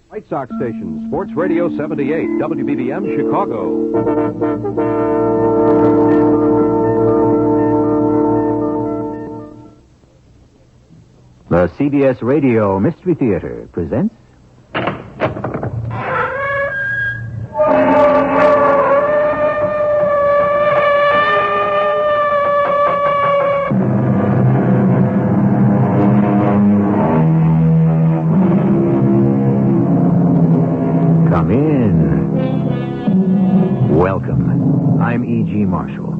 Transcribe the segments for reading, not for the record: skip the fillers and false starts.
White Sox station, Sports Radio 78, WBBM, Chicago. The CBS Radio Mystery Theater presents... Come in. Welcome. I'm E.G. Marshall.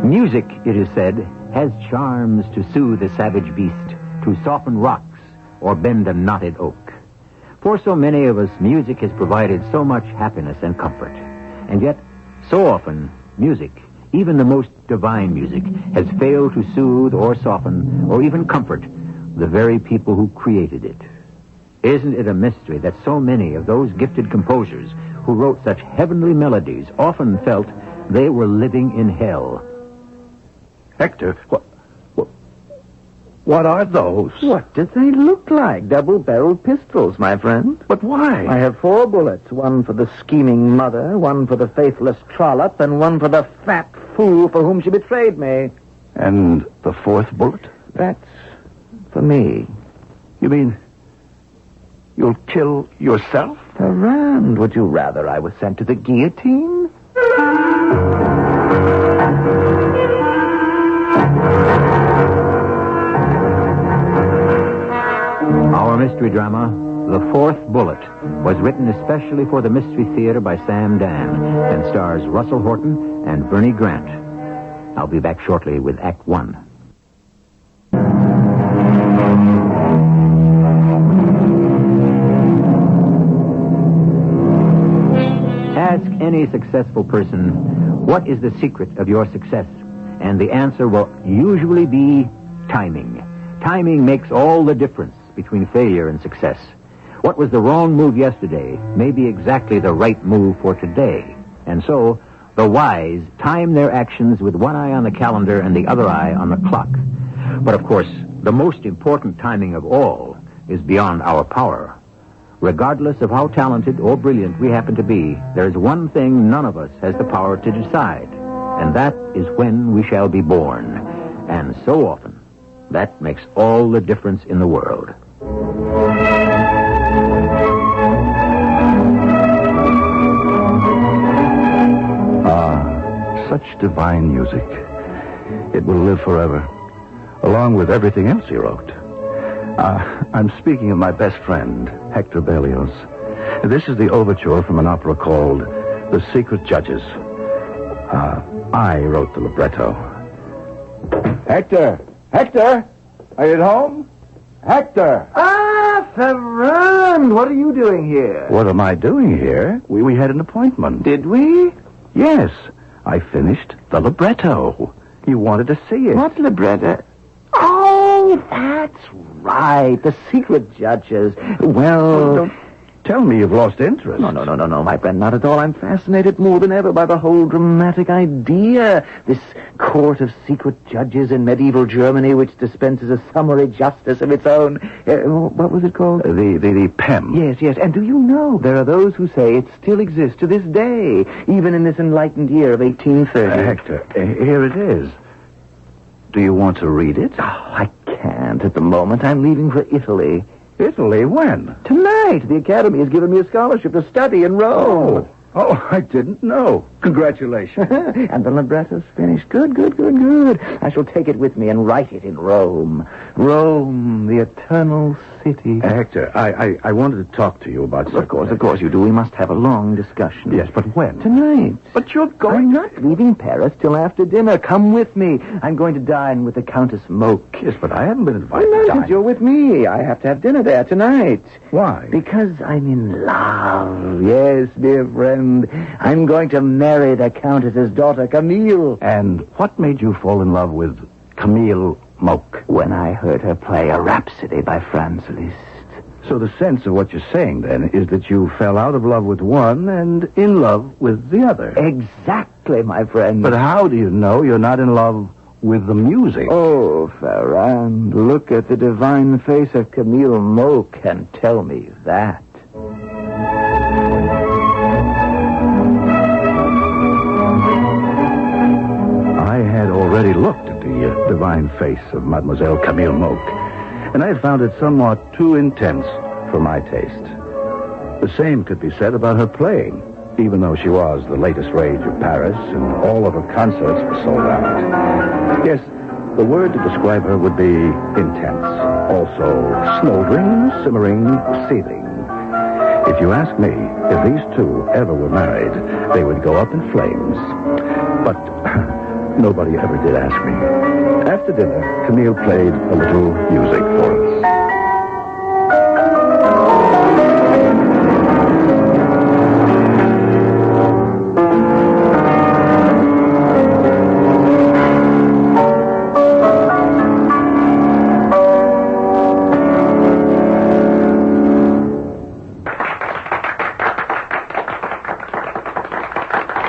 Music, it is said, has charms to soothe a savage beast, to soften rocks or bend a knotted oak. For so many of us, music has provided so much happiness and comfort. And yet, so often, music, even the most divine music, has failed to soothe or soften or even comfort the very people who created it. Isn't it a mystery that so many of those gifted composers who wrote such heavenly melodies often felt they were living in hell? Hector, what are those? What do they look like? Double-barreled pistols, my friend. But why? I have 4 bullets. One for the scheming mother, one for the faithless trollop, and one for the fat fool for whom she betrayed me. And the 4th bullet? That's for me. You mean you'll kill yourself? Ferrand, would you rather I was sent to the guillotine? Our mystery drama, The 4th Bullet, was written especially for the Mystery Theater by Sam Dan and stars Russell Horton and Bernie Grant. I'll be back shortly with Act 1. Ask any successful person, what is the secret of your success? And the answer will usually be timing. Timing makes all the difference between failure and success. What was the wrong move yesterday may be exactly the right move for today. And so, the wise time their actions with one eye on the calendar and the other eye on the clock. But of course, the most important timing of all is beyond our power. Regardless of how talented or brilliant we happen to be, there is one thing none of us has the power to decide, and that is when we shall be born. And so often, that makes all the difference in the world. Such divine music. It will live forever, along with everything else he wrote. I'm speaking of my best friend, Hector Berlioz. This is the overture from an opera called The Secret Judges. I wrote the libretto. Hector! Hector! Are you at home? Hector! Ah, Ferrand, what are you doing here? What am I doing here? We had an appointment. Did we? Yes, I finished the libretto. You wanted to see it. What libretto? Oh, that's right. The Secret Judges. Well... Don't tell me you've lost interest. No, my friend, not at all. I'm fascinated more than ever by the whole dramatic idea. This court of secret judges in medieval Germany which dispenses a summary justice of its own. What was it called? The PEM. Yes. And do you know, there are those who say it still exists to this day, even in this enlightened year of 1830. Hector, here it is. Do you want to read it? Oh, I can't at the moment. I'm leaving for Italy. Italy? When? Tonight. The Academy has given me a scholarship to study in Rome. Oh, I didn't know. Congratulations. And the libretto's finished. Good. I shall take it with me and write it in Rome. Rome, the eternal city. Hector, I wanted to talk to you about something. Of course you do. We must have a long discussion. Yes, but when? Tonight. But you're going... I'm not leaving Paris till after dinner. Come with me. I'm going to dine with the Countess Moke. Yes, but I haven't been invited to dine. You're with me. I have to have dinner there tonight. Why? Because I'm in love. Yes, dear friend. I'm going to marry the Countess's daughter, Camille. And what made you fall in love with Camille Moke? When I heard her play a rhapsody by Franz Liszt. So the sense of what you're saying, then, is that you fell out of love with one and in love with the other. Exactly, my friend. But how do you know you're not in love with the music? Oh, Ferrand, look at the divine face of Camille Moke and tell me that. looked at the divine face of Mademoiselle Camille Moque, and I had found it somewhat too intense for my taste. The same could be said about her playing, even though she was the latest rage of Paris and all of her concerts were sold out. Yes, the word to describe her would be intense. Also, smoldering, simmering, seething. If you ask me, if these two ever were married, they would go up in flames. But nobody ever did ask me. After dinner, Camille played a little music for us.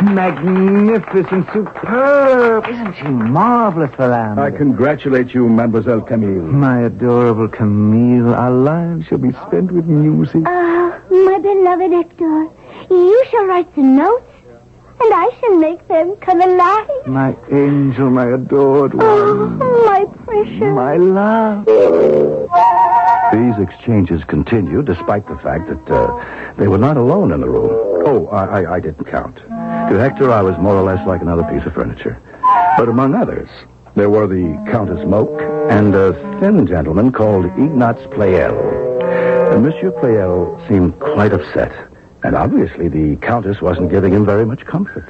Magnificent, superb. Isn't she marvelous, Ferrand? I congratulate you, Mademoiselle Camille. My adorable Camille, our lives shall be spent with music. My beloved Hector, you shall write the notes, and I shall make them come alive. My angel, my adored one. Oh, my precious. My love. These exchanges continued despite the fact that they were not alone in the room. Oh, I didn't count. To Hector, I was more or less like another piece of furniture. But among others, there were the Countess Moque and a thin gentleman called Ignaz Pleyel. Monsieur Pleyel seemed quite upset, and obviously the Countess wasn't giving him very much comfort.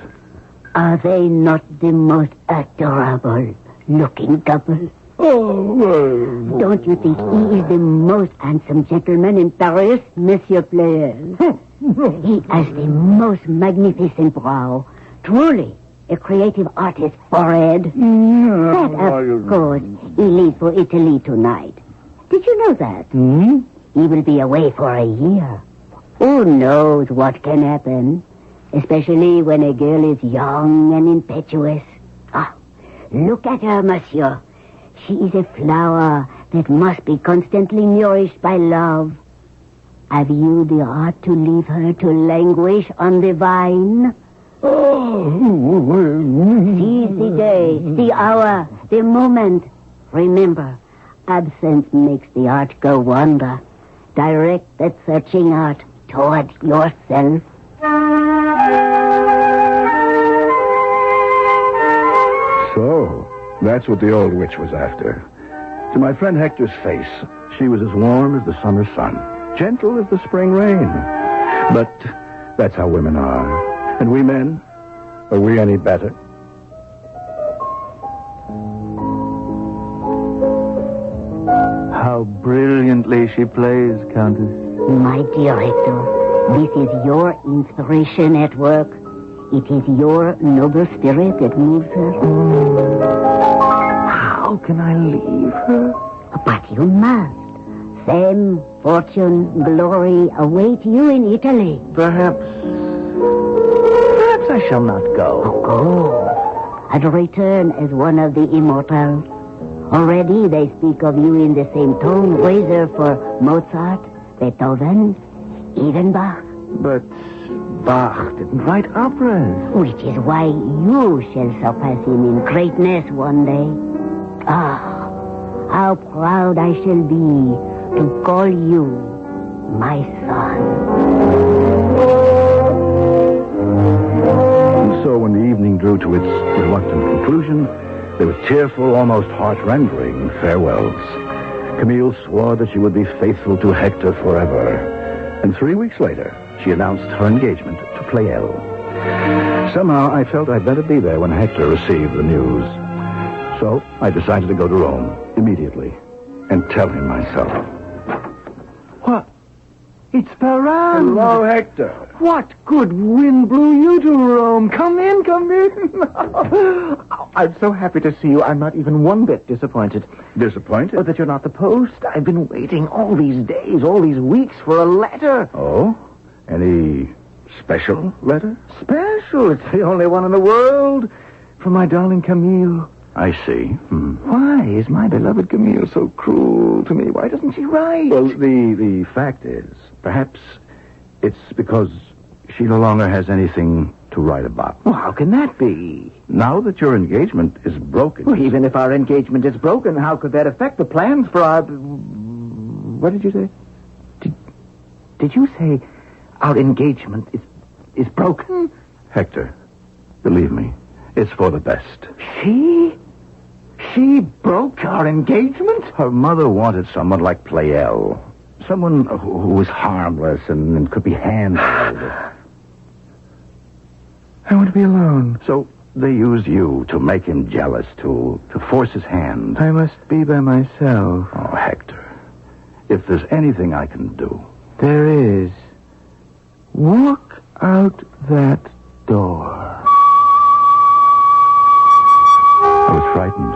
Are they not the most adorable looking couple? Oh, Don't you think he is the most handsome gentleman in Paris, Monsieur Pleyel? He has the most magnificent brow. Truly, a creative artist's forehead. That, of course, he leaves for Italy tonight. Did you know that? He will be away for a year. Who knows what can happen? Especially when a girl is young and impetuous. Look at her, monsieur. She is a flower that must be constantly nourished by love. Have you the heart to leave her to languish on the vine? Seize the day, the hour, the moment. Remember, absence makes the heart go wander. Direct that searching heart toward yourself. So, that's what the old witch was after. To my friend Hector's face, she was as warm as the summer sun, gentle as the spring rain. But that's how women are. And we men, are we any better? How brilliantly she plays, Countess. My dear Hector, this is your inspiration at work. It is your noble spirit that moves her. How can I leave her? But you must. Fame, fortune, glory await you in Italy. Perhaps I shall not go. Go. And return as one of the immortals. Already they speak of you in the same tone reserved for Mozart, Beethoven, even Bach. But Bach didn't write operas. Which is why you shall surpass him in greatness one day. How proud I shall be to call you my son. And so when the evening drew to its reluctant conclusion, there were tearful, almost heart-rending farewells. Camille swore that she would be faithful to Hector forever. And 3 weeks later, she announced her engagement to Pleyel. Somehow, I felt I'd better be there when Hector received the news. So, I decided to go to Rome immediately and tell him myself. What? It's Ferrand. Hello, Hector. What good wind blew you to Rome? Come in, come in. I'm so happy to see you. I'm not even one bit disappointed. Disappointed? Oh, that you're not the post. I've been waiting all these days, all these weeks for a letter. Oh? Any special letter? Special? It's the only one in the world. From my darling Camille. I see. Why is my beloved Camille so cruel to me? Why doesn't she write? Well, the fact is, perhaps it's because she no longer has anything to write about. Well, how can that be? Now that your engagement is broken... Well, even if our engagement is broken, how could that affect the plans for our... What did you say? Did you say our engagement is broken? Hector, believe me, it's for the best. She broke our engagement? Her mother wanted someone like Pleyel. Someone who was harmless and could be handled. I want to be alone. So they used you to make him jealous, to force his hand. I must be by myself. Oh, Hector, if there's anything I can do... There is. Walk out that door. I was frightened.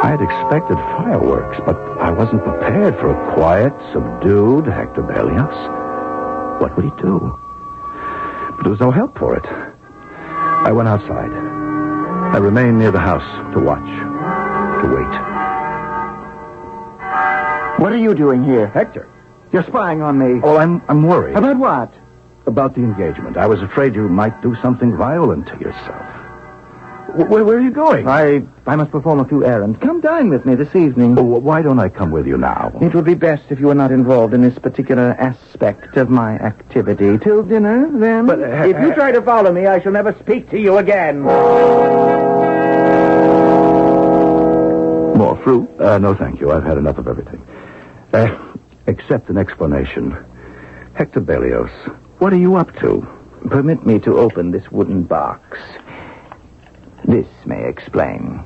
I had expected fireworks, but I wasn't prepared for a quiet, subdued Hector Berlioz. What would he do? But there was no help for it. I went outside. I remained near the house to watch, to wait. What are you doing here? Hector. You're spying on me. Oh, I'm worried. About what? About the engagement. I was afraid you might do something violent to yourself. Where are you going? I must perform a few errands. Come dine with me this evening. Oh, why don't I come with you now? It would be best if you were not involved in this particular aspect of my activity. Till dinner, then? But, if you try to follow me, I shall never speak to you again. More fruit? No, thank you. I've had enough of everything. Except an explanation. Hector Berlioz, what are you up to? Permit me to open this wooden box. This may explain.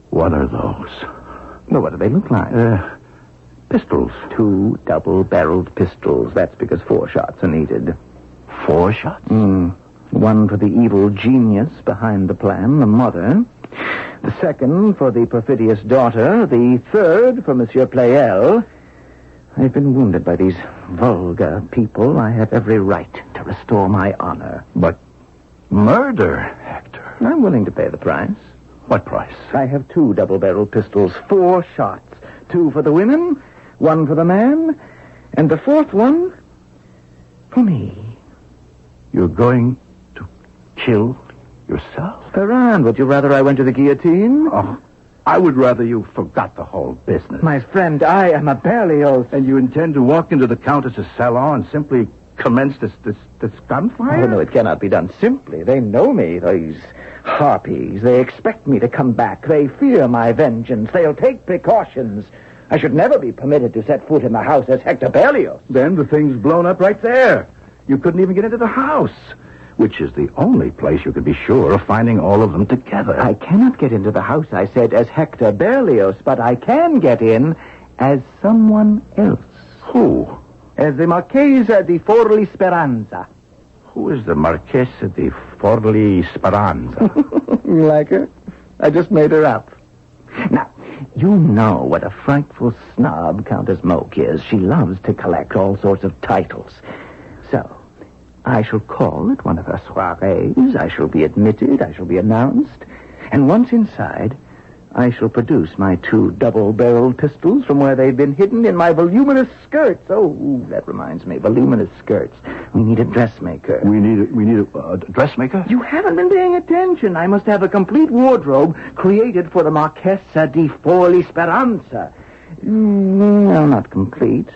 What are those? Well, what do they look like? Pistols. 2 double-barreled pistols. That's because 4 shots are needed. 4 shots? One for the evil genius behind the plan, the mother. The second for the perfidious daughter. The third for Monsieur Pleyel. I've been wounded by these vulgar people. I have every right to restore my honor. But murder, Hector. I'm willing to pay the price. What price? I have 2 double-barreled pistols, 4 shots. 2 for the women, 1 for the man, and the 4th one for me. You're going to kill yourself? Ferrand, would you rather I went to the guillotine? Oh, I would rather you forgot the whole business. My friend, I am a Berlioz. And you intend to walk into the Countess's salon and simply commence this gunfire? Oh, no, it cannot be done simply. They know me, these harpies. They expect me to come back. They fear my vengeance. They'll take precautions. I should never be permitted to set foot in the house as Hector Berlioz. Then the thing's blown up right there. You couldn't even get into the house, which is the only place you could be sure of finding all of them together. I cannot get into the house, I said, as Hector Berlioz, but I can get in as someone else. Who? As the Marchesa di Forli Speranza. Who is the Marchesa di Forli Speranza? You like her? I just made her up. Now, you know what a frightful snob Countess Moke is. She loves to collect all sorts of titles. So, I shall call at one of her soirees. I shall be admitted. I shall be announced. And once inside, I shall produce my 2 double-barreled pistols from where they've been hidden in my voluminous skirts. Oh, that reminds me, voluminous skirts. We need a dressmaker. We need a dressmaker? You haven't been paying attention. I must have a complete wardrobe created for the Marchesa di Forli Speranza. Well, not complete.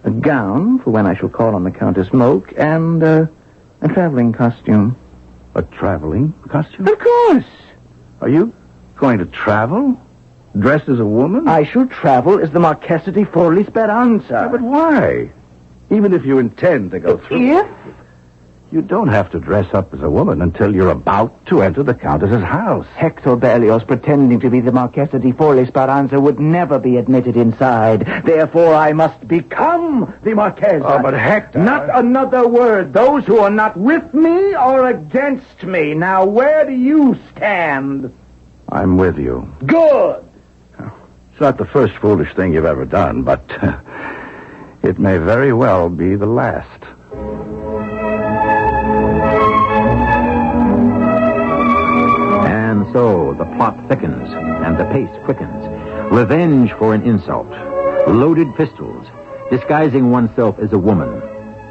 A gown for when I shall call on the Countess Moke, and a traveling costume. A traveling costume? Of course. Are you going to travel? Dressed as a woman? I shall travel as the Marchesa di Forli Speranza. Yeah, but why? Even if you intend to go through... If? You don't have to dress up as a woman until you're about to enter the Countess's house. Hector Berlioz, pretending to be the Marchesa di Forli Speranza, would never be admitted inside. Therefore, I must become the Marchesa. Oh, but Hector... Not another word. Those who are not with me are against me. Now, where do you stand? I'm with you. Good. It's not the first foolish thing you've ever done, but it may very well be the last. And so the plot thickens and the pace quickens. Revenge for an insult. Loaded pistols. Disguising oneself as a woman.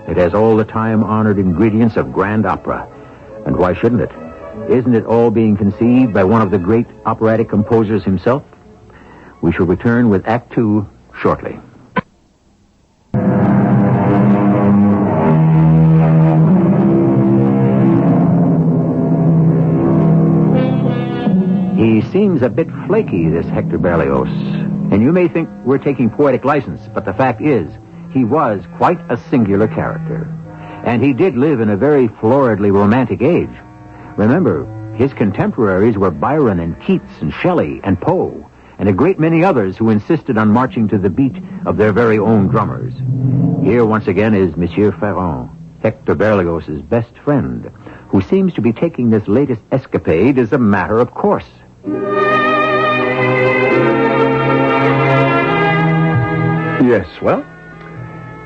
It has all the time-honored ingredients of grand opera. And why shouldn't it? Isn't it all being conceived by one of the great operatic composers himself? We shall return with Act Two shortly. He seems a bit flaky, this Hector Berlioz. And you may think we're taking poetic license, but the fact is, he was quite a singular character. And he did live in a very floridly romantic age. Remember, his contemporaries were Byron and Keats and Shelley and Poe, and a great many others who insisted on marching to the beat of their very own drummers. Here once again is Monsieur Ferrand, Hector Berlioz's best friend, who seems to be taking this latest escapade as a matter of course. Yes, well,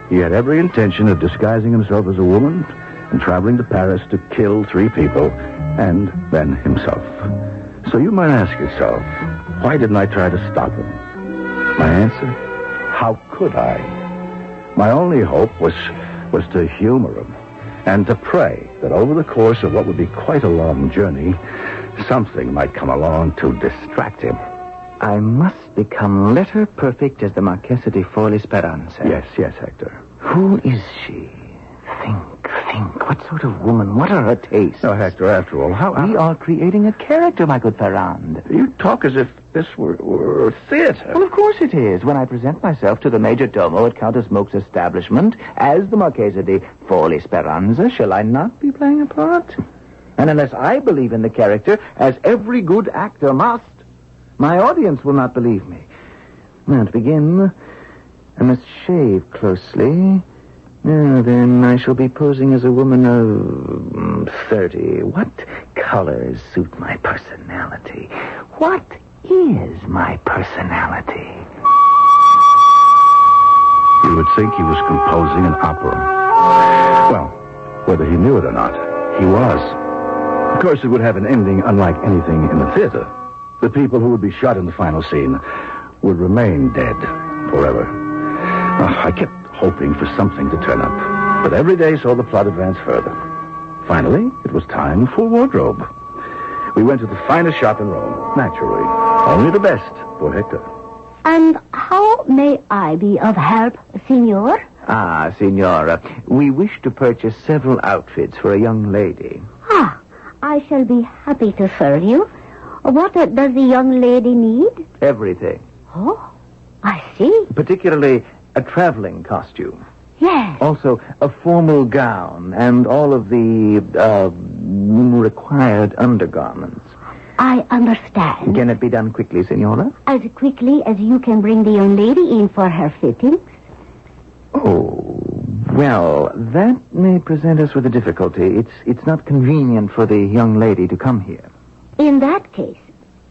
he had every intention of disguising himself as a woman and traveling to Paris to kill 3 people and then himself. So you might ask yourself, why didn't I try to stop him? My answer, how could I? My only hope was to humor him and to pray that over the course of what would be quite a long journey, something might come along to distract him. I must become letter perfect as the Marchesa di Forli Speranza. Yes, Hector. Who is she? Think. What sort of woman? What are her tastes? No, Hector, after all, We are creating a character, my good Ferrand. You talk as if this were theater. Well, of course it is. When I present myself to the major domo at Countess Moke's establishment as the Marchesa di Forli Speranza, shall I not be playing a part? And unless I believe in the character, as every good actor must, my audience will not believe me. Now, to begin, I must shave closely. Now, then, I shall be posing as a woman of 30. What colors suit my personality? What is my personality? You would think he was composing an opera. Well, whether he knew it or not, he was. Of course, it would have an ending unlike anything in the theater. The people who would be shot in the final scene would remain dead forever. I kept hoping for something to turn up, but every day saw the plot advance further. Finally, it was time for wardrobe. We went to the finest shop in Rome, naturally. Only the best for Hector. And how may I be of help, Signor? Ah, Signora, we wish to purchase several outfits for a young lady. Ah, I shall be happy to serve you. What does the young lady need? Everything. Oh, I see. Particularly a traveling costume. Yes. Also, a formal gown and all of the required undergarments. I understand. Can it be done quickly, Signora? As quickly as you can bring the young lady in for her fittings? Oh, well, that may present us with a difficulty. It's not convenient for the young lady to come here. In that case,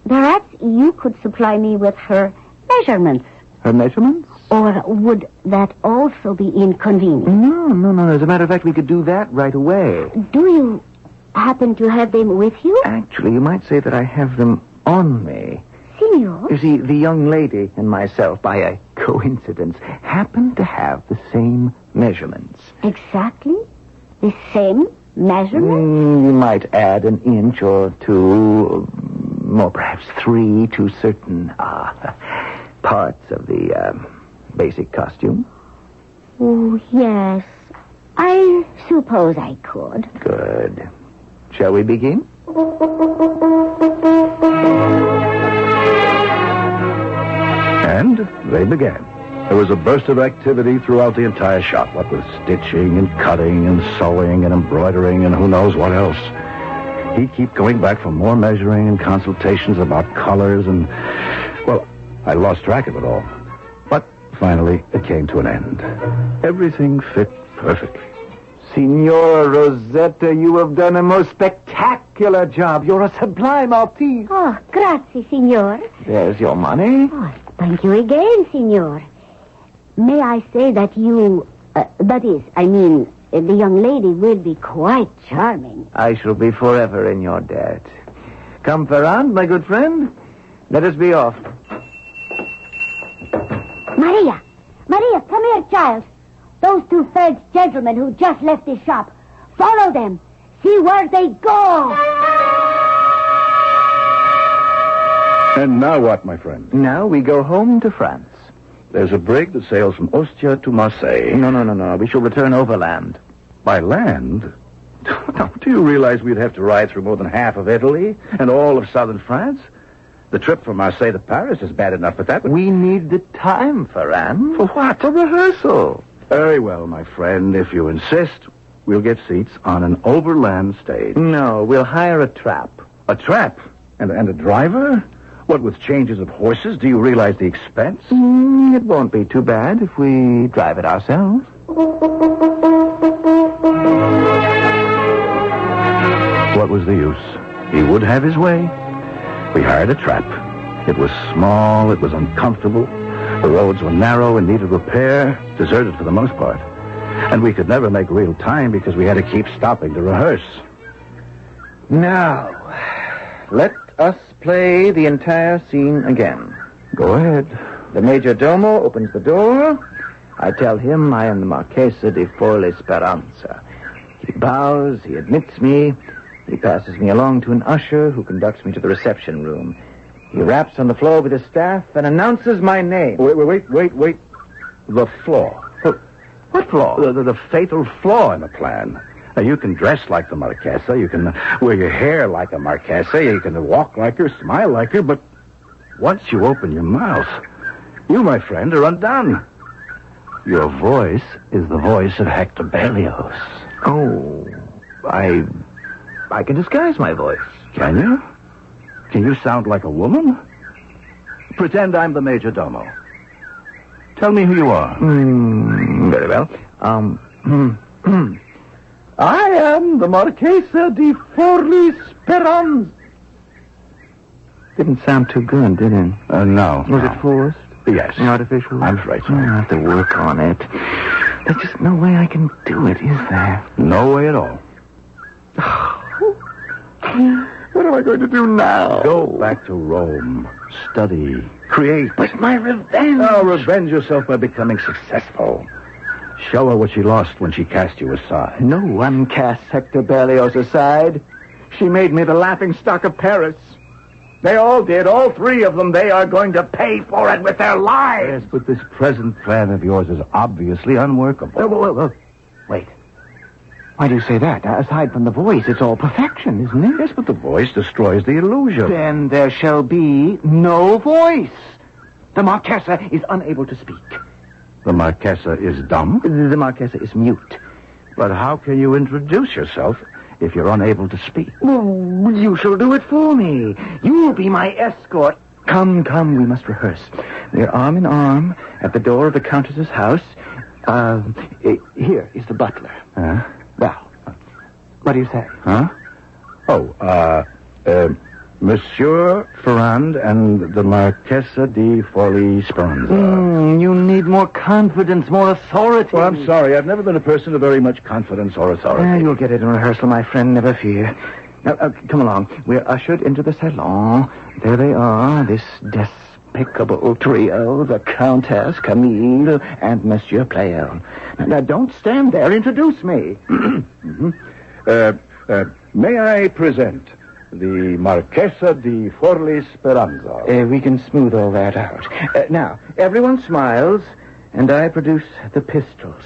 perhaps you could supply me with her measurements. Her measurements? Or would that also be inconvenient? No. As a matter of fact, we could do that right away. Do you happen to have them with you? Actually, you might say that I have them on me. Signor? You see, the young lady and myself, by a coincidence, happen to have the same measurements. Exactly? The same measurements? You might add an inch or two, or perhaps 3 to certain parts of the basic costume. Oh, yes. I suppose I could. Good. Shall we begin? And they began. There was a burst of activity throughout the entire shop, what with stitching and cutting and sewing and embroidering and who knows what else. He'd keep going back for more measuring and consultations about colors and, well, I lost track of it all. But finally, it came to an end. Everything fit perfectly. Signora Rosetta, you have done a most spectacular job. You're a sublime artiste. Oh, grazie, signor. There's your money. Oh, thank you again, signor. May I say that you... the young lady will be quite charming. I shall be forever in your debt. Come, Ferrand, my good friend. Let us be off. Maria, come here, child. Those two French gentlemen who just left this shop. Follow them. See where they go. And now what, my friend? Now we go home to France. There's a brig that sails from Ostia to Marseille. No. We shall return overland. By land? Do you realize we'd have to ride through more than half of Italy and all of southern France? The trip from Marseille to Paris is bad enough, but that would... We need the time, Ferran. For what? For rehearsal. Very well, my friend. If you insist, we'll get seats on an overland stage. No, we'll hire a trap. A trap? And a driver? What, with changes of horses? Do you realize the expense? It won't be too bad if we drive it ourselves. What was the use? He would have his way. We hired a trap. It was small, it was uncomfortable. The roads were narrow and needed repair, deserted for the most part. And we could never make real time because we had to keep stopping to rehearse. Now, let us play the entire scene again. Go ahead. The Major Domo opens the door. I tell him I am the Marchesa di Forlì Speranza. He bows, he admits me. He passes me along to an usher who conducts me to the reception room. He raps on the floor with his staff and announces my name. Wait. The flaw. What flaw? The fatal flaw in the plan. Now, you can dress like the Marchesa. You can wear your hair like a Marchesa. You can walk like her, smile like her. But once you open your mouth, you, my friend, are undone. Your voice is the voice of Hector Berlioz. Oh, I can disguise my voice. Can you? Can you sound like a woman? Pretend I'm the Major Domo. Tell me who you are. Very well. I am the Marchesa di Forlì Speranza. Didn't sound too good, did it? No. Was it forced? Yes. Artificial? I'm afraid so. I have to work on it. There's just no way I can do it, is there? No way at all. What am I going to do now? Go back to Rome. Study. Create. But my revenge. Oh, revenge yourself by becoming successful. Show her what she lost when she cast you aside. No one casts Hector Berlioz aside. She made me the laughingstock of Paris. They all did, all three of them. They are going to pay for it with their lives. Yes, but this present plan of yours is obviously unworkable. Wait. Why do you say that? Aside from the voice, it's all perfection, isn't it? Yes, but the voice destroys the illusion. Then there shall be no voice. The Marchesa is unable to speak. The Marchesa is dumb? The Marchesa is mute. But how can you introduce yourself if you're unable to speak? Well, you shall do it for me. You'll be my escort. Come, we must rehearse. We're arm in arm at the door of the Countess's house. Here is the butler. Huh? Well, what do you say? Huh? Monsieur Ferrand and the Marchesa di Forlì Speranza. You need more confidence, more authority. Well, I'm sorry. I've never been a person of very much confidence or authority. You'll get it in rehearsal, my friend. Never fear. Now, come along. We're ushered into the salon. There they are, this despicable trio, the Countess, Camille, and Monsieur Pleyel. Now, don't stand there. Introduce me. May I present the Marchesa di Forlì Speranza? We can smooth all that out. Now, everyone smiles, and I produce the pistols.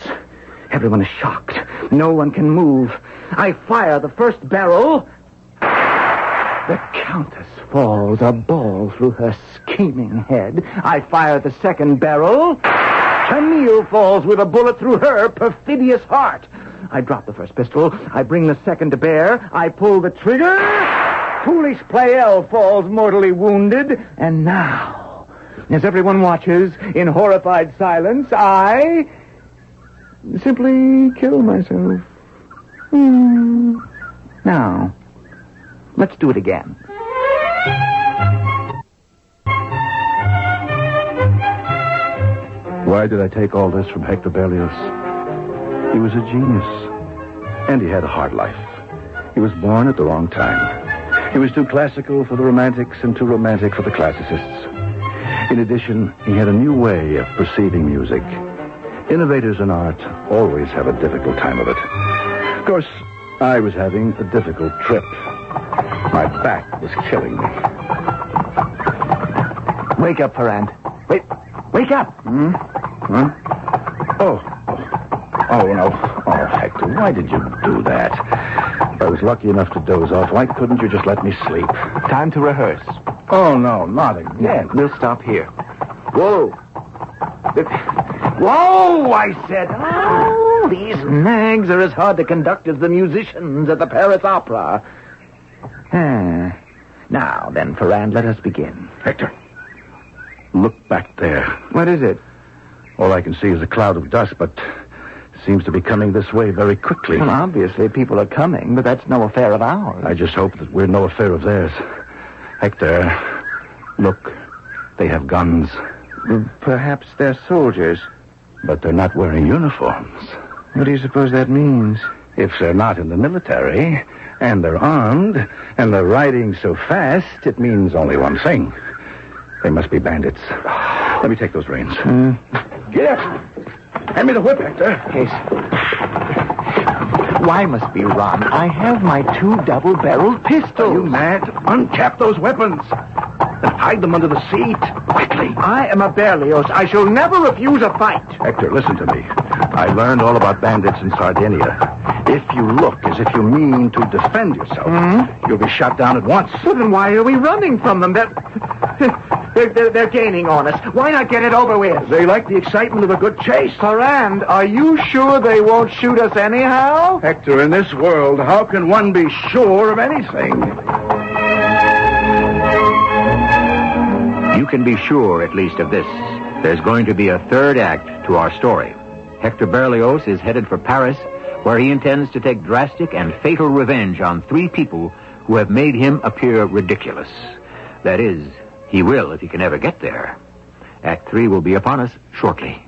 Everyone is shocked. No one can move. I fire the first barrel. The Countess falls, a ball through her scheming head. I fire the second barrel. Camille falls with a bullet through her perfidious heart. I drop the first pistol. I bring the second to bear. I pull the trigger. Foolish Pleyel falls mortally wounded. And now, as everyone watches in horrified silence, I simply kill myself. Now, let's do it again. Why did I take all this from Hector Berlioz? He was a genius. And he had a hard life. He was born at the wrong time. He was too classical for the romantics and too romantic for the classicists. In addition, he had a new way of perceiving music. Innovators in art always have a difficult time of it. Of course, I was having a difficult trip. My back was killing me. Wake up, Ferrand. Wake up! Oh, no. Oh, Hector, why did you do that? If I was lucky enough to doze off, why couldn't you just let me sleep? Time to rehearse. Oh, no, not again. Yeah, we'll stop here. Whoa! Whoa, I said. Oh, these nags are as hard to conduct as the musicians at the Paris Opera. Now, then, Ferrand, let us begin. Hector, look back there. What is it? All I can see is a cloud of dust, but it seems to be coming this way very quickly. Well, obviously, people are coming, but that's no affair of ours. I just hope that we're no affair of theirs. Hector, look, they have guns. Perhaps they're soldiers. But they're not wearing uniforms. What do you suppose that means? If they're not in the military, and they're armed, and they're riding so fast, it means only one thing. They must be bandits. Let me take those reins. Get up! Hand me the whip, Hector. Yes. Why must we run? I have my 2 double-barreled pistols. Are you mad? Uncap those weapons. And hide them under the seat. Quickly. I am a Berlioz. I shall never refuse a fight. Hector, listen to me. I learned all about bandits in Sardinia. If you look as if you mean to defend yourself, you'll be shot down at once. So then why are we running from them? They're gaining on us. Why not get it over with? They like the excitement of a good chase. Ferrand, are you sure they won't shoot us anyhow? Hector, in this world, how can one be sure of anything? You can be sure, at least, of this. There's going to be a third act to our story. Hector Berlioz is headed for Paris, where he intends to take drastic and fatal revenge on 3 people who have made him appear ridiculous. That is, he will if he can ever get there. Act 3 will be upon us shortly.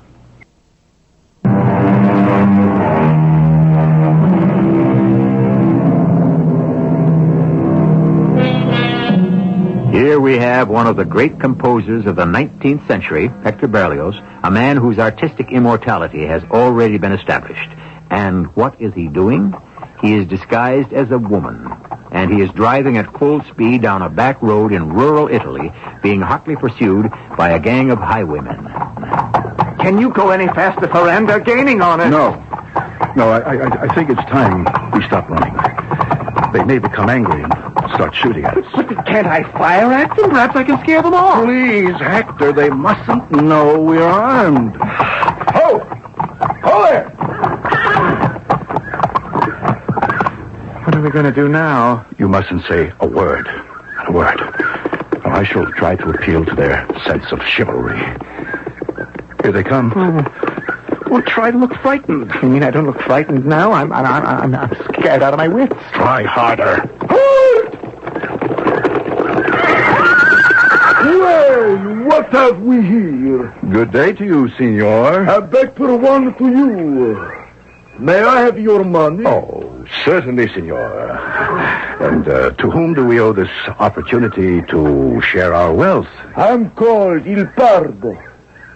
Here we have one of the great composers of the 19th century, Hector Berlioz, a man whose artistic immortality has already been established. And what is he doing? He is disguised as a woman, and he is driving at full speed down a back road in rural Italy, being hotly pursued by a gang of highwaymen. Can you go any faster, Ferrand? They're gaining on us. No, I think it's time we stop running. They may become angry and start shooting at us. But can't I fire at them? Perhaps I can scare them off. Please, Hector, they mustn't know we're armed. Ho! Ho there! What are we going to do now? You mustn't say a word. Not a word. Or I shall try to appeal to their sense of chivalry. Here they come. Well, try to look frightened. You mean I don't look frightened now? I'm scared out of my wits. Try harder. Well, what have we here? Good day to you, senor. A better one to you. May I have your money? Oh, certainly, senor. And to whom do we owe this opportunity to share our wealth? I'm called Il Pardo.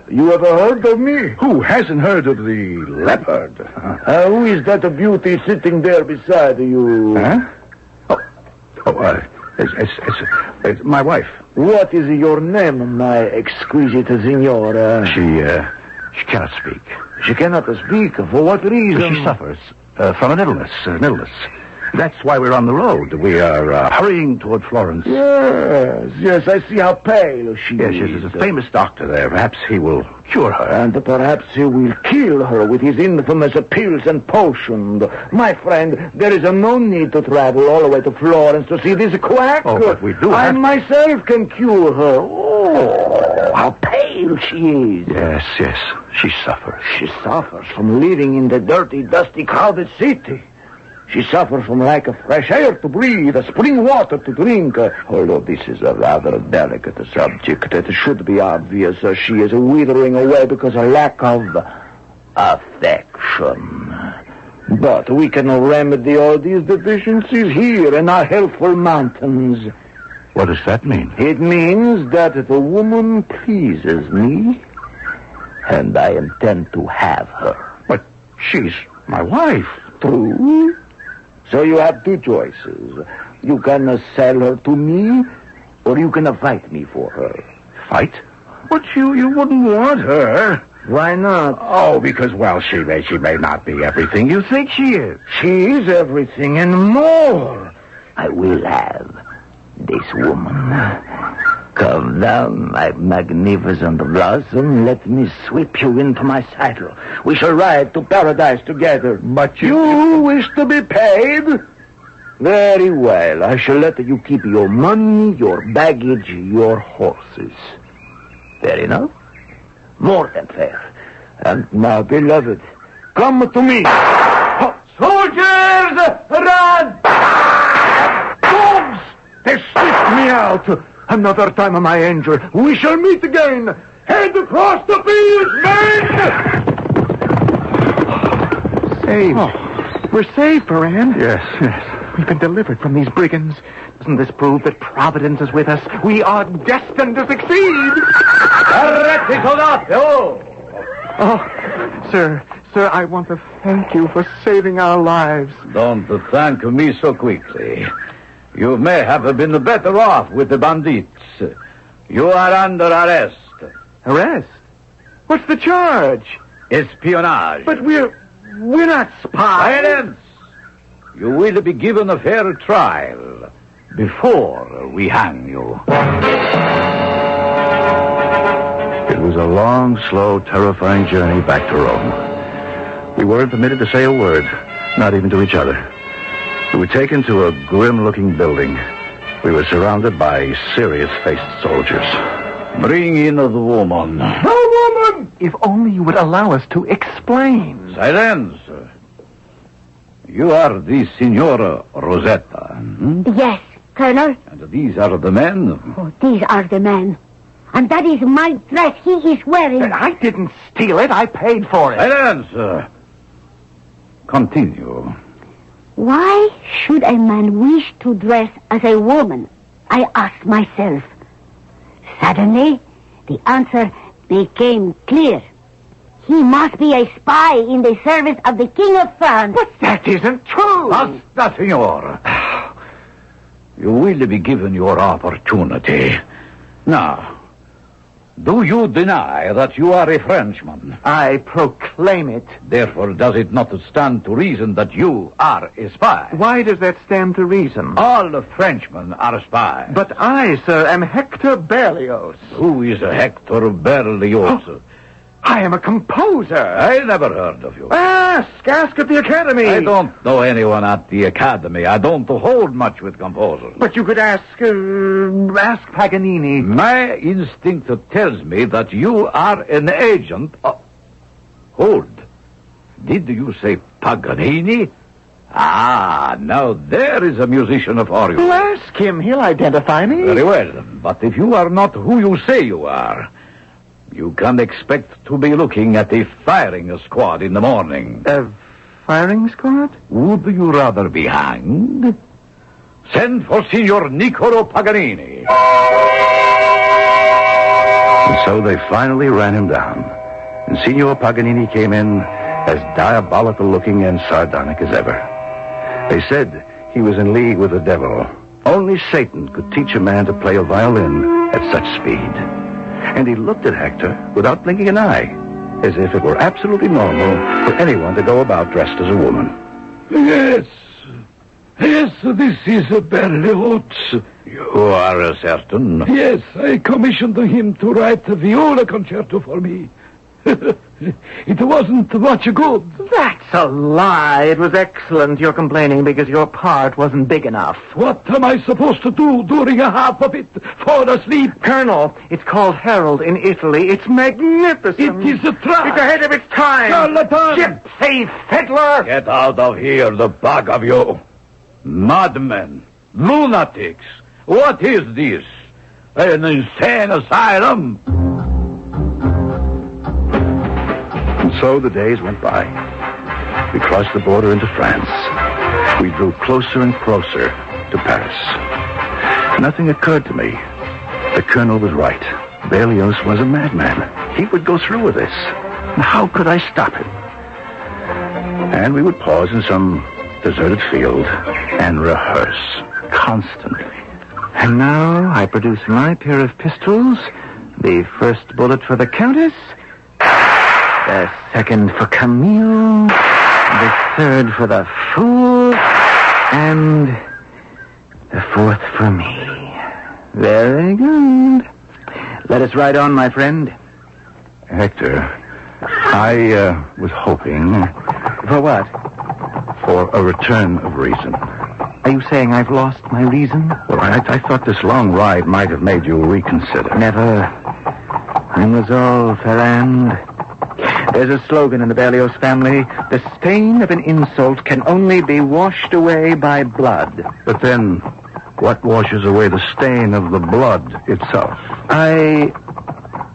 You ever heard of me? Who hasn't heard of the leopard? Who is that beauty sitting there beside you? Huh? It's my wife. What is your name, my exquisite signora? She cannot speak. She cannot speak. For what reason? She suffers from an illness. That's why we're on the road. We are hurrying toward Florence. Yes, I see how pale she is. Yes, there's a famous doctor there. Perhaps he will cure her. And perhaps he will kill her with his infamous pills and potions. My friend, there is no need to travel all the way to Florence to see this quack. Oh, but we do I myself can cure her. Oh, how pale she is. Yes, she suffers. She suffers from living in the dirty, dusty, crowded city. She suffers from lack of fresh air to breathe, spring water to drink. Although this is a rather delicate subject, it should be obvious she is withering away because of lack of affection. But we can remedy all these deficiencies here in our healthful mountains. What does that mean? It means that if a woman pleases me, And I intend to have her. But she's my wife. True. So you have two choices. You can sell her to me, or you can fight me for her. Fight? But you wouldn't want her. Why not? Oh, because, well, she may not be everything you think she is. She is everything and more. I will have this woman. Come down, my magnificent blossom. Let me sweep you into my saddle. We shall ride to paradise together. But you wish to be paid? Very well. I shall let you keep your money, your baggage, your horses. Fair enough? More than fair. And now, beloved, come to me. Soldiers, run! Dogs! They sniffed me out. Another time of my anger. We shall meet again. Head across the fields, men! Saved. Oh, we're saved, Baran. Yes. We've been delivered from these brigands. Doesn't this prove that Providence is with us? We are destined to succeed. Oh, sir, I want to thank you for saving our lives. Don't thank me so quickly. You may have been better off with the bandits. You are under arrest. Arrest? What's the charge? Espionage. But we're not spies. Silence! You will be given a fair trial before we hang you. It was a long, slow, terrifying journey back to Rome. We weren't permitted to say a word, not even to each other. We were taken to a grim-looking building. We were surrounded by serious-faced soldiers. Bring in the woman. The woman! If only you would allow us to explain. Silence! You are the Signora Rosetta. Yes, Colonel. And these are the men? Oh, these are the men. And that is my dress he is wearing. I didn't steal it. I paid for it. Silence! Continue. Why should a man wish to dress as a woman? I asked myself. Suddenly, the answer became clear. He must be a spy in the service of the King of France. But that isn't true. Basta, Signor. You will be given your opportunity. Now, do you deny that you are a Frenchman? I proclaim it. Therefore, does it not stand to reason that you are a spy? Why does that stand to reason? All Frenchmen are spies. But I, sir, am Hector Berlioz. Who is Hector Berlioz? I am a composer. I never heard of you. Ask at the Academy. I don't know anyone at the Academy. I don't hold much with composers. But you could ask Paganini. My instinct tells me that you are an agent. Hold. Did you say Paganini? Ah, now there is a musician for you. Well, ask him. He'll identify me. Very well. But if you are not who you say you are, you can expect to be looking at a firing squad in the morning. A firing squad? Would you rather be hanged? Send for Signor Niccolo Paganini. And so they finally ran him down. And Signor Paganini came in as diabolical-looking and sardonic as ever. They said he was in league with the devil. Only Satan could teach a man to play a violin at such speed. And he looked at Hector without blinking an eye, as if it were absolutely normal for anyone to go about dressed as a woman. Yes, this is Berlioz. You are certain? Yes, I commissioned him to write a viola concerto for me. It wasn't much good. That's a lie. It was excellent. You're complaining because your part wasn't big enough. What am I supposed to do during a half of it? Fall asleep? Colonel, it's called Harold in Italy. It's magnificent. It is a trap. It's ahead of its time. Charlatan! Gypsy fiddler! Get out of here, the bug of you. Madmen. Lunatics. What is this? An insane asylum? So the days went by. We crossed the border into France. We drew closer and closer to Paris. Nothing occurred to me. The colonel was right. Berlioz was a madman. he would go through with this. How could I stop him? And we would pause in some deserted field and rehearse constantly. And now I produce my pair of pistols. The first bullet for the Countess. The second for Camille. The third for the fool. And the fourth for me. Very good. Let us ride on, my friend. Hector, I was hoping... For what? For a return of reason. Are you saying I've lost my reason? Well, I thought this long ride might have made you reconsider. Never. I'm resolved, Ferrand. There's a slogan in the Berlioz family. The stain of an insult can only be washed away by blood. But then, what washes away the stain of the blood itself? I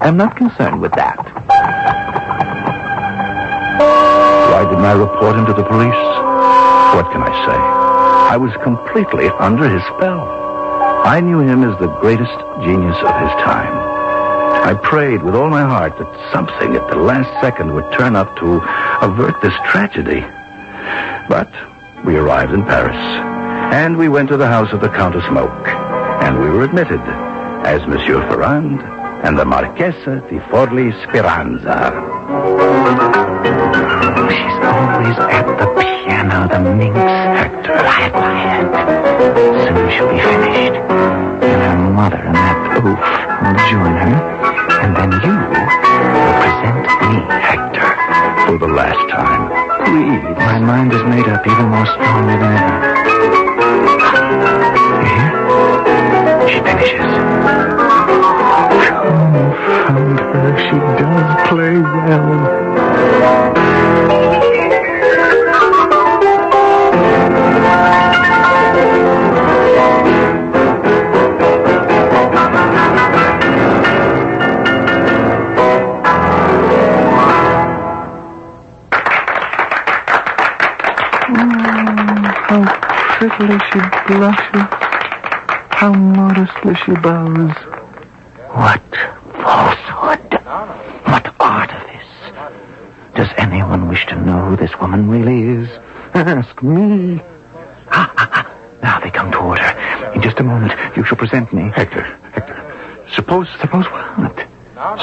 am not concerned with that. Why didn't I report him to the police? What can I say? I was completely under his spell. I knew him as the greatest genius of his time. I prayed with all my heart that something at the last second would turn up to avert this tragedy. But we arrived in Paris, and we went to the house of the Countess Moke, and we were admitted as Monsieur Ferrand and the Marchesa di Forli Speranza. She's always at the piano, the minx. Hector. Quiet. Soon she'll be finished. And her mother and that oaf will join her. And then you will present me. Hector, for the last time, please. My mind is made up even more strongly than ever. You hear? She finishes. Confound her. She does play well. Prettily she blushes, how modestly she bows. What falsehood! What artifice! Does anyone wish to know who this woman really is? Ask me. Now they come toward her. In just a moment, you shall present me. Hector, suppose what?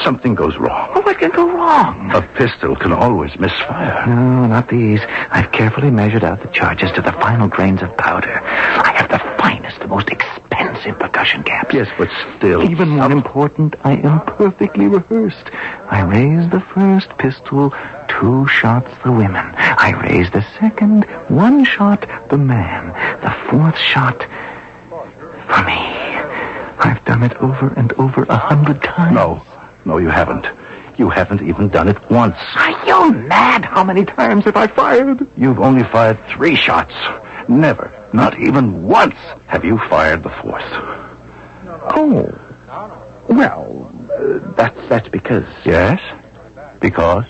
Something goes wrong. Oh, what can go wrong? A pistol can always misfire. No, not these. I've carefully measured out the charges to the final grains of powder. I have the finest, the most expensive percussion caps. Yes, but still... Even more important, I am perfectly rehearsed. I raise the first pistol, 2 shots the women. I raise the second, 1 shot the man. The 4th shot for me. I've done it over and over 100 times. No, you haven't. You haven't even done it once. Are you mad? How many times have I fired? You've only fired 3 shots. Never, not even once, have you fired the 4th. Oh. Well, that's because... Yes? Because?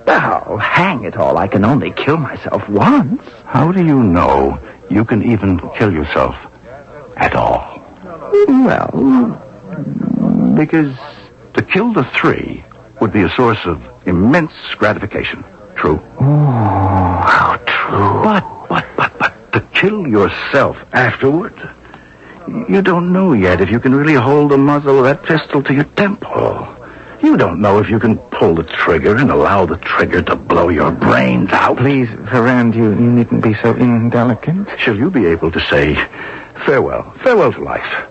Oh, hang it all. I can only kill myself once. How do you know you can even kill yourself at all? Well, because... To kill the 3 would be a source of immense gratification. True? Oh, how true. But to kill yourself afterward? You don't know yet if you can really hold the muzzle of that pistol to your temple. You don't know if you can pull the trigger and allow the trigger to blow your brains out. Please, Ferrand, you needn't be so indelicate. Shall you be able to say farewell to life,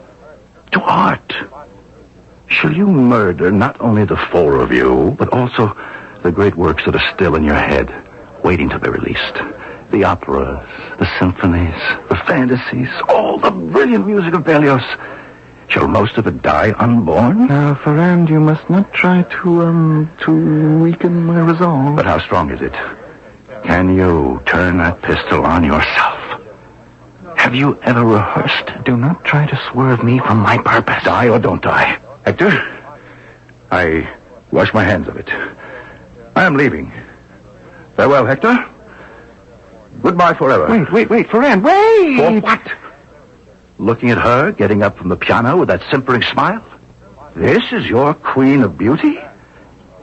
to art? Shall you murder not only the 4 of you, but also the great works that are still in your head, waiting to be released? The operas, the symphonies, the fantasies, all the brilliant music of Berlioz. Shall most of it die unborn? Now, Ferrand, you must not try to weaken my resolve. But how strong is it? Can you turn that pistol on yourself? Have you ever rehearsed? Do not try to swerve me from my purpose. Die or don't die. Hector, I wash my hands of it. I am leaving. Farewell, Hector. Goodbye forever. Wait, Ferrand, wait! For what? Looking at her, getting up from the piano with that simpering smile? This is your queen of beauty?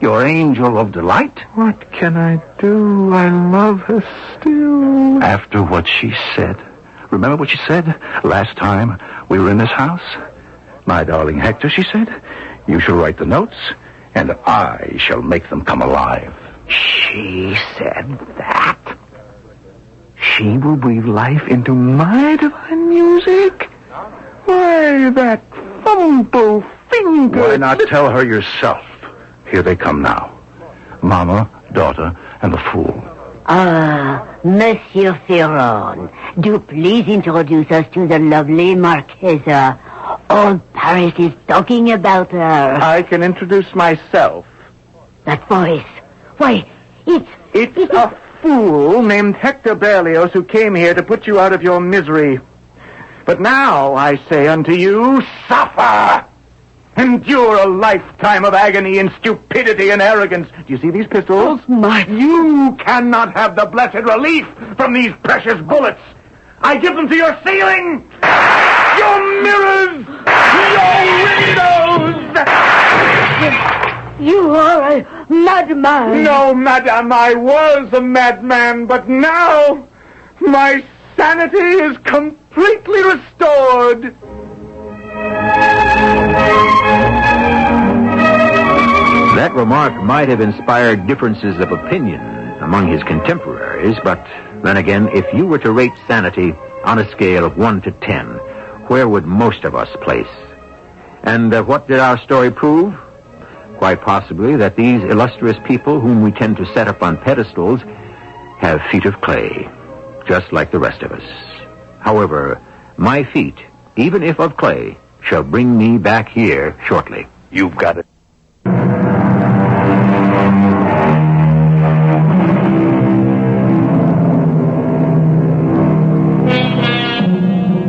Your angel of delight? What can I do? I love her still. After what she said. Remember what she said last time we were in this house? My darling Hector, she said, you shall write the notes, and I shall make them come alive. She said that? She will breathe life into my divine music? Why, that fumble finger... Why not tell her yourself? Here they come now. Mama, daughter, and the fool. Ah, Monsieur Ferron, do please introduce us to the lovely Marquesa. All Paris is talking about her. I can introduce myself. That voice. Why, It's a fool named Hector Berlioz who came here to put you out of your misery. But now I say unto you, suffer! Endure a lifetime of agony and stupidity and arrogance. Do you see these pistols? Oh, my... You cannot have the blessed relief from these precious bullets. I give them to your ceiling, your mirrors, your windows. You are a madman. No, madame, I was a madman, but now my sanity is completely restored. That remark might have inspired differences of opinion among his contemporaries, but then again, if you were to rate sanity on a scale of 1 to 10, where would most of us place? And what did our story prove? Quite possibly that these illustrious people whom we tend to set up on pedestals have feet of clay, just like the rest of us. However, my feet, even if of clay, shall bring me back here shortly. You've got it.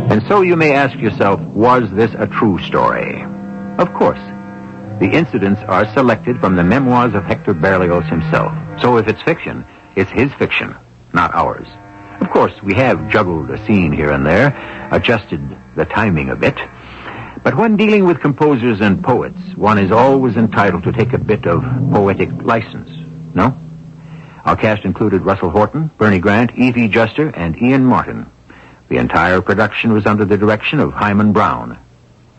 And so you may ask yourself, was this a true story? Of course. The incidents are selected from the memoirs of Hector Berlioz himself. So if it's fiction, it's his fiction, not ours. Of course, we have juggled a scene here and there, adjusted the timing a bit. But when dealing with composers and poets, one is always entitled to take a bit of poetic license, no? Our cast included Russell Horton, Bernie Grant, Evie Juster, and Ian Martin. The entire production was under the direction of Hyman Brown.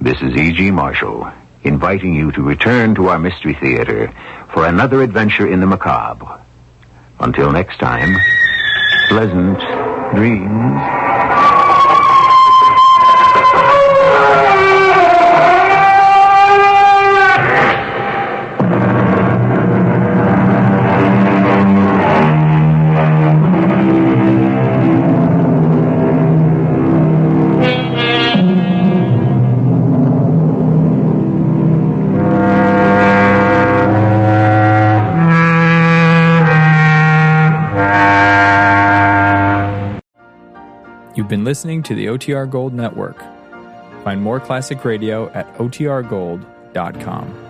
This is E.G. Marshall, inviting you to return to our Mystery Theater for another adventure in the macabre. Until next time, pleasant dreams. You've been listening to the OTR Gold Network. Find more classic radio at otrgold.com.